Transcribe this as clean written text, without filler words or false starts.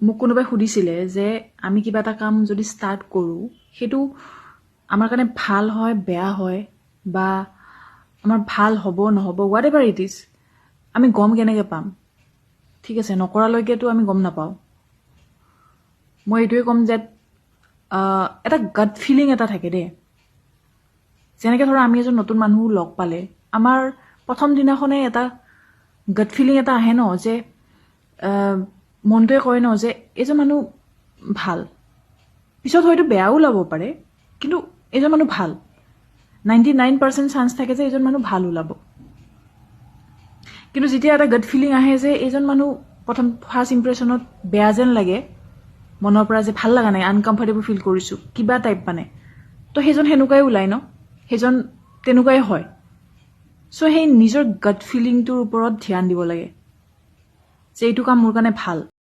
মোক কোনোবাই সুধিছিলে যে আমি কিবা এটা কাম যদি ষ্টাৰ্ট কৰোঁ সেইটো আমাৰ কাৰণে ভাল হয় বেয়া হয় বা আমাৰ ভাল হ'ব নহ'ব হোৱাট এভাৰ ইট ইজ আমি গম কেনেকৈ পাম ঠিক আছে নকৰালৈকেতো আমি গম নাপাওঁ মই এইটোৱে ক'ম যে এটা গাট ফিলিং এটা থাকে দেই যেনেকৈ ধৰা আমি এজন নতুন মানুহ লগ পালে আমাৰ প্ৰথম দিনাখনে এটা গাট ফিলিং এটা আহে ন যে মনটোৱে কয় ন যে এইজন মানুহ ভাল পিছত হয়তো বেয়াও ওলাব পাৰে কিন্তু এইজন মানুহ ভাল 99% চান্স থাকে যে এইজন মানুহ ভাল ওলাব কিন্তু যেতিয়া এটা গাট ফিলিং আহে যে এইজন মানুহ প্ৰথম ফাৰ্ষ্ট ইম্প্ৰেশ্যনত বেয়া যেন লাগে মনৰ পৰা যে ভাল লগা নাই আনকমফৰ্টেবল ফিল কৰিছোঁ কিবা টাইপ মানে তো সেইজন সেনেকুৱাই ওলায় ন সেইজন তেনেকুৱাই হয় চ' সেই নিজৰ গাট ফিলিংটোৰ ওপৰত ধ্যান দিব লাগে যে এইটো কাম মোৰ কাৰণে ভাল